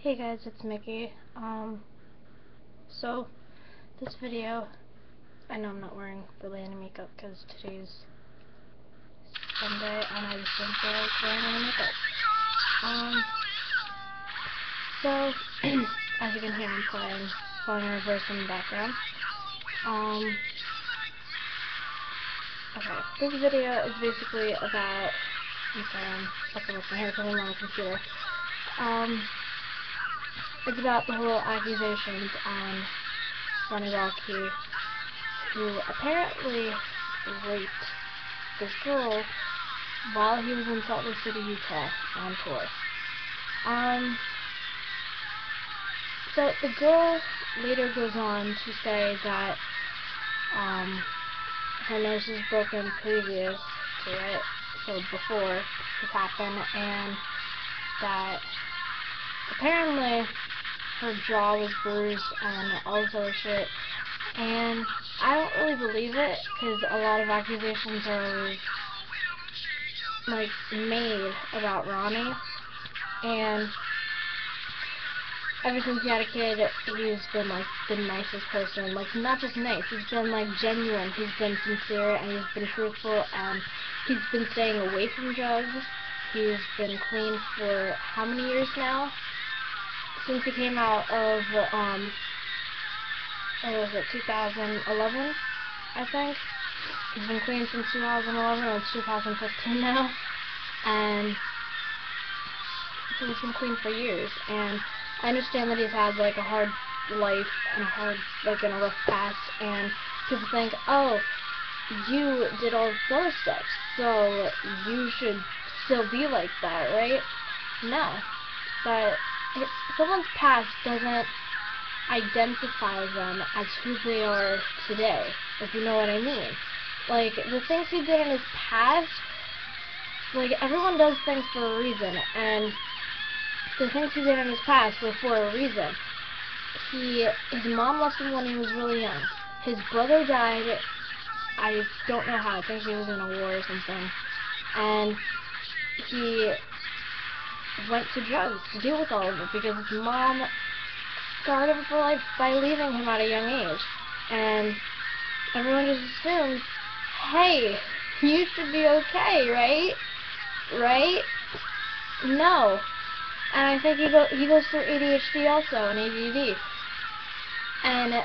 Hey guys, it's Mickey. So this video, I know I'm not wearing really any makeup because today's Sunday and I just don't feel like wearing any makeup. So as you can hear, I'm playing in reverse in the background. Okay, this video is basically about. I'm sorry, I'm fucking with my hair because I'm on the computer. It's about the whole accusations on Ronnie Radke, who apparently raped this girl while he was in Salt Lake City, Utah on tour. So the girl later goes on to say that her nose was broken previous to it, so before this happened, and that apparently her jaw was bruised and all this other shit. And I don't really believe it, because a lot of accusations are always like made about Ronnie, and ever since he had a kid, he's been like the nicest person. Like, not just nice, he's been like genuine, he's been sincere, and he's been truthful, and he's been staying away from drugs. He's been clean for how many years now? Since he came out of what was it, 2011, I think. He's been clean since 2011, and it's 2015 now, and so he's been clean for years. And I understand that he's had like a hard life and a rough past, and people think, oh, you did all this other stuff, so you should still be like that, right? No, but someone's past doesn't identify them as who they are today, if you know what I mean. Like, the things he did in his past, like, everyone does things for a reason, and the things he did in his past were for a reason. His mom left him when he was really young. His brother died, I don't know how, I think he was in a war or something, and he went to drugs to deal with all of it because his mom scarred him for life by leaving him at a young age. And everyone just assumes, hey, you should be okay, right? Right? No. And I think he goes through ADHD also, and ADD. And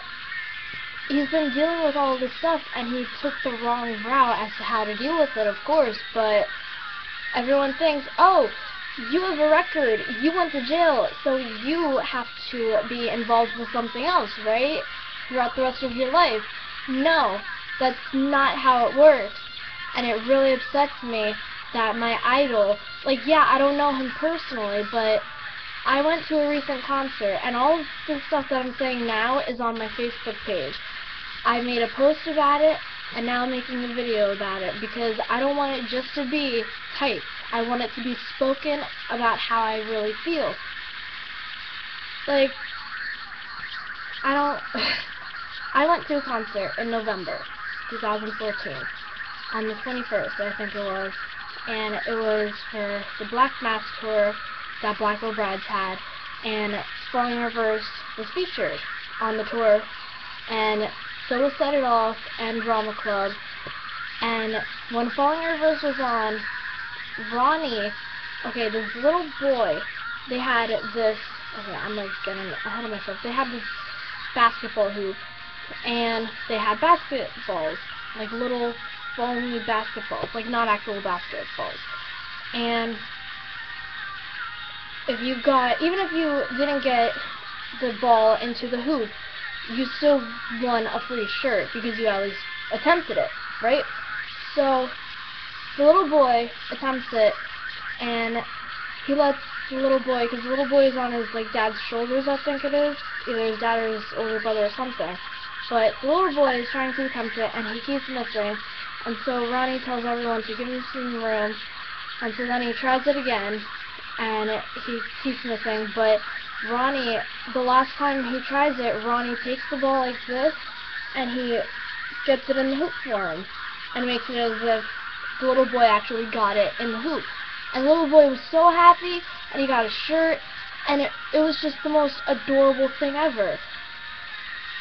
he's been dealing with all of this stuff, and he took the wrong route as to how to deal with it, of course, but everyone thinks, oh, you have a record, you went to jail, so you have to be involved with something else, right? Throughout the rest of your life. No, that's not how it works. And it really upsets me that my idol, like, yeah, I don't know him personally, but I went to a recent concert, and all of the stuff that I'm saying now is on my Facebook page. I made a post about it, and now I'm making a video about it, because I don't want it just to be typed. I want it to be spoken about how I really feel. Like, I went to a concert in November 2014, on the 21st, I think it was, and it was for the Black Mass tour that Black O'Brides had, and Falling in Reverse was featured on the tour, and so was Set It Off and Drama Club. And when Falling in Reverse was on, Ronnie, okay, this little boy, they had this, okay, I'm like getting ahead of myself, they had this basketball hoop, and they had basketballs, like little foamy basketballs, like not actual basketballs, and even if you didn't get the ball into the hoop, you still won a free shirt, because you at least attempted it, right? So the little boy attempts it, and he lets the little boy, because the little boy is on his, like, dad's shoulders, I think it is, either his dad or his older brother or something, but the little boy is trying to attempt it, and he keeps missing, and so Ronnie tells everyone to give him some room, and so then he tries it again, and he keeps missing, but Ronnie, the last time he tries it, Ronnie takes the ball like this, and he gets it in the hoop for him, and makes it as if the little boy actually got it in the hoop. And the little boy was so happy, and he got a shirt, And it was just the most adorable thing ever.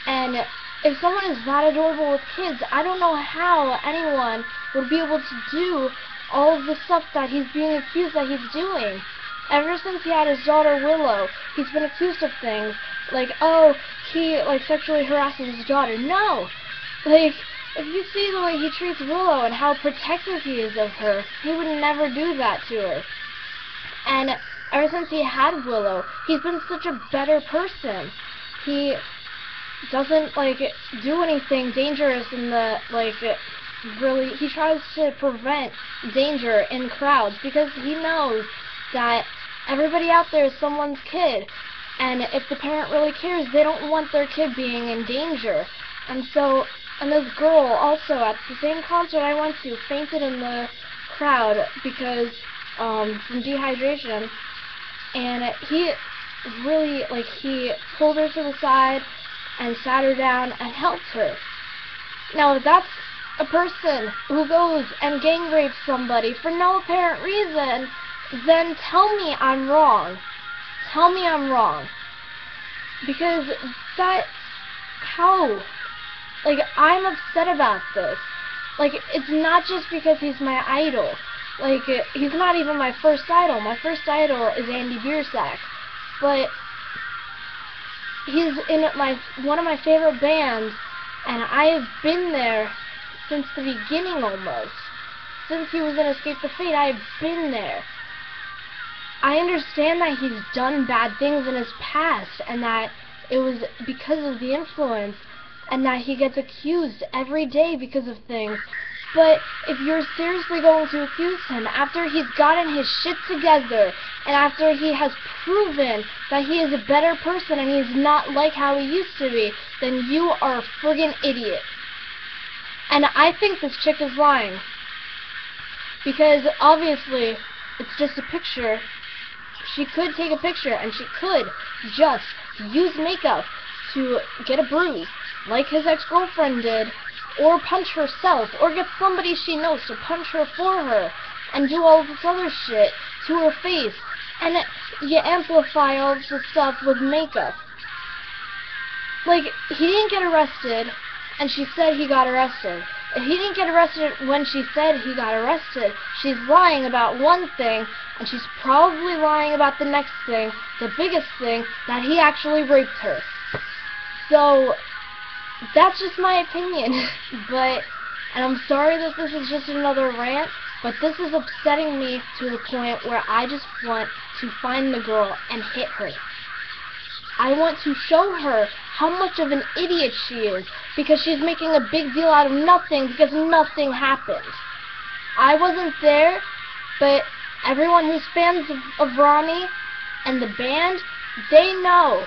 And if someone is that adorable with kids, I don't know how anyone would be able to do all of the stuff that he's being accused that he's doing. Ever since he had his daughter Willow, he's been accused of things like, oh, he sexually harasses his daughter. No! Like, if you see the way he treats Willow and how protective he is of her, he would never do that to her. And ever since he had Willow, he's been such a better person. He doesn't, do anything dangerous in the, really, he tries to prevent danger in crowds because he knows that everybody out there is someone's kid. And if the parent really cares, they don't want their kid being in danger. And so, and this girl also at the same concert I went to fainted in the crowd because, from dehydration. And he really, he pulled her to the side and sat her down and helped her. Now, if that's a person who goes and gang rapes somebody for no apparent reason, then tell me I'm wrong. Tell me I'm wrong. Because how? I'm upset about this. It's not just because he's my idol. He's not even my first idol. My first idol is Andy Biersack. But he's in one of my favorite bands, and I have been there since the beginning almost. Since he was in Escape the Fate, I have been there. I understand that he's done bad things in his past, and that it was because of the influence, and that he gets accused every day because of things. But if you're seriously going to accuse him after he's gotten his shit together, and after he has proven that he is a better person and he's not like how he used to be, then you are a friggin' idiot. And I think this chick is lying. Because obviously, it's just a picture. She could take a picture and she could just use makeup to get a bruise, like his ex-girlfriend did, or punch herself, or get somebody she knows to punch her for her, and do all this other shit to her face. And you amplify all this stuff with makeup. He didn't get arrested, and she said he got arrested. If he didn't get arrested when she said he got arrested, she's lying about one thing, and she's probably lying about the next thing, the biggest thing, that he actually raped her. So, that's just my opinion. And I'm sorry that this is just another rant, but this is upsetting me to the point where I just want to find the girl and hit her. I want to show her how much of an idiot she is, because she's making a big deal out of nothing because nothing happened. I wasn't there, but everyone who's fans of Ronnie and the band, they know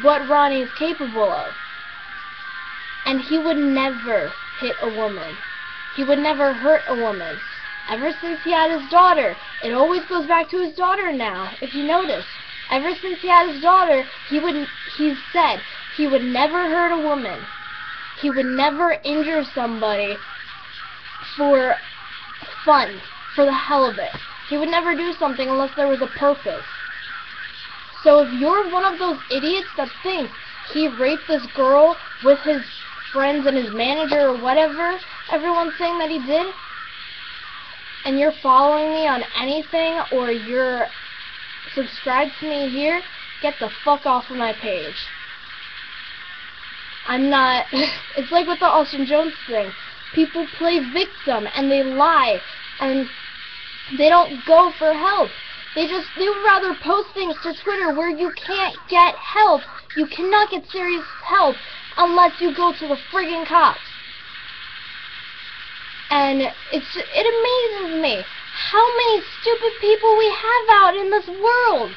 what Ronnie is capable of. And he would never hit a woman. He would never hurt a woman. Ever since he had his daughter, it always goes back to his daughter now, if you notice. Ever since he had his daughter, he said he would never hurt a woman. He would never injure somebody for fun, for the hell of it. He would never do something unless there was a purpose. So if you're one of those idiots that think he raped this girl with his friends and his manager or whatever everyone's saying that he did, and you're following me on anything, or you're subscribed to me here, get the fuck off of my page. I'm not... It's like with the Austin Jones thing. People play victim and they lie and they don't go for help. They would rather post things to Twitter where you can't get help. You cannot get serious help unless you go to the friggin' cops. And it amazes me how many stupid people we have out in this world.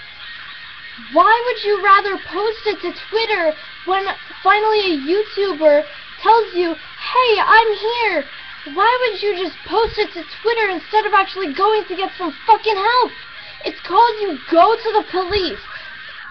Why would you rather post it to Twitter when finally a YouTuber tells you, hey, I'm here? Why would you just post it to Twitter instead of actually going to get some fucking help? It's called you go to the police.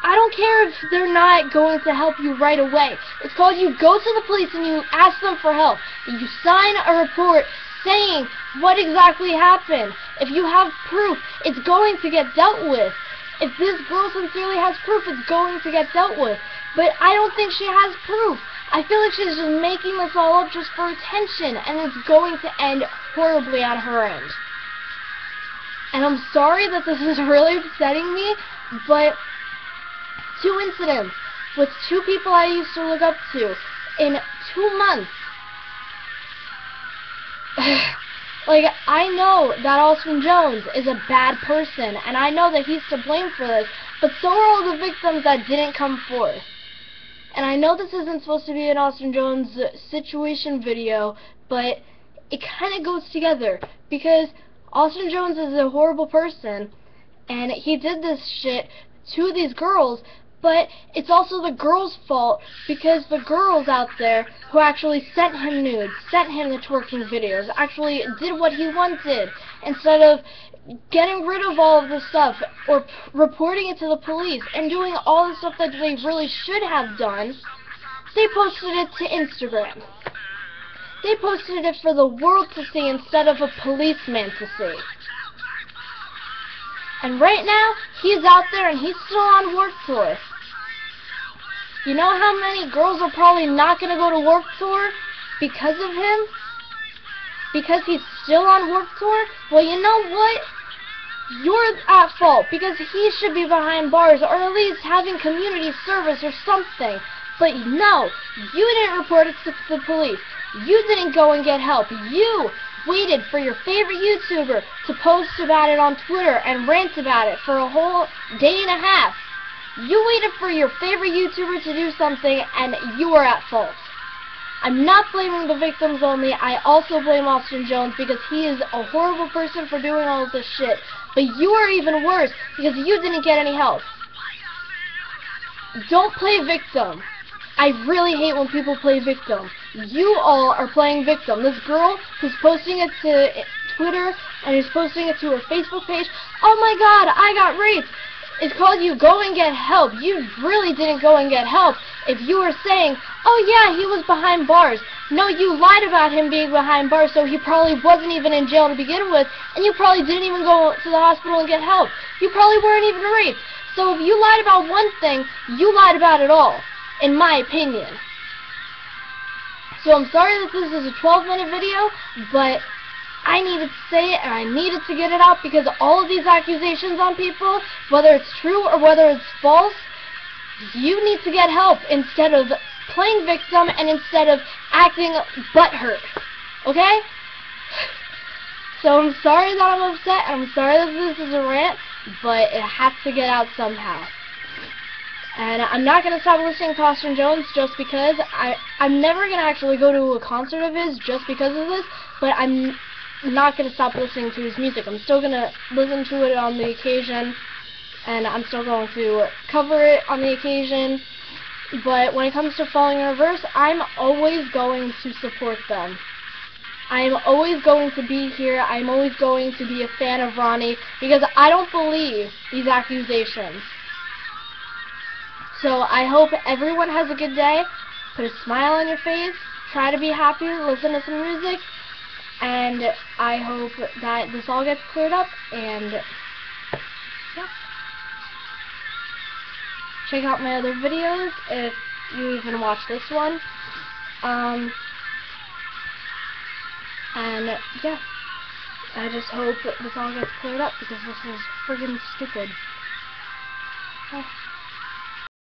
I don't care if they're not going to help you right away. It's called you go to the police and you ask them for help. You sign a report saying what exactly happened. If you have proof, it's going to get dealt with. if this girl sincerely has proof, it's going to get dealt with. But I don't think she has proof. I feel like she's just making this all up just for attention, and it's going to end horribly on her end. And I'm sorry that this is really upsetting me, but 2 incidents with 2 people I used to look up to in 2 months. Like, I know that Austin Jones is a bad person, and I know that he's to blame for this, but so are all the victims that didn't come forth. And I know this isn't supposed to be an Austin Jones situation video, but it kind of goes together, because Austin Jones is a horrible person, and he did this shit to these girls, but it's also the girls' fault, because the girls out there who actually sent him nudes, sent him the twerking videos, actually did what he wanted, instead of getting rid of all of this stuff, or reporting it to the police, and doing all the stuff that they really should have done. They posted it to Instagram. They posted it for the world to see instead of a policeman to see. And right now, he's out there and he's still on work tour. You know how many girls are probably not going to go to work tour because of him? Because he's still on work tour? Well, you know what? You're at fault, because he should be behind bars, or at least having community service or something. But no, you didn't report it to the police. You didn't go and get help. You waited for your favorite YouTuber to post about it on Twitter and rant about it for a whole day and a half. You waited for your favorite YouTuber to do something, and you are at fault. I'm not blaming the victims only. I also blame Austin Jones, because he is a horrible person for doing all of this shit. But you are even worse, because you didn't get any help. Don't play victim. I really hate when people play victim. You all are playing victim. This girl who's posting it to Twitter and is posting it to her Facebook page, oh my god, I got raped. It's called you go and get help. You really didn't go and get help if you were saying, oh yeah, he was behind bars. No, you lied about him being behind bars, so he probably wasn't even in jail to begin with, and you probably didn't even go to the hospital and get help. You probably weren't even raped. So if you lied about one thing, you lied about it all, in my opinion. So I'm sorry that this is a 12-minute video, but I needed to say it, and I needed to get it out, because all of these accusations on people, whether it's true or whether it's false, you need to get help instead of playing victim and instead of acting butthurt. Okay? So I'm sorry that I'm upset, and I'm sorry that this is a rant, but it has to get out somehow. And I'm not going to stop listening to Austin Jones just because. I'm never going to actually go to a concert of his just because of this, but I'm not going to stop listening to his music. I'm still going to listen to it on the occasion, and I'm still going to cover it on the occasion. But when it comes to Falling in Reverse, I'm always going to support them. I'm always going to be here. I'm always going to be a fan of Ronnie, because I don't believe these accusations. So I hope everyone has a good day. Put a smile on your face. Try to be happy. Listen to some music. And I hope that this all gets cleared up. And yeah. Check out my other videos if you even watch this one. And yeah. I just hope this all gets cleared up, because this is friggin' stupid. Oh.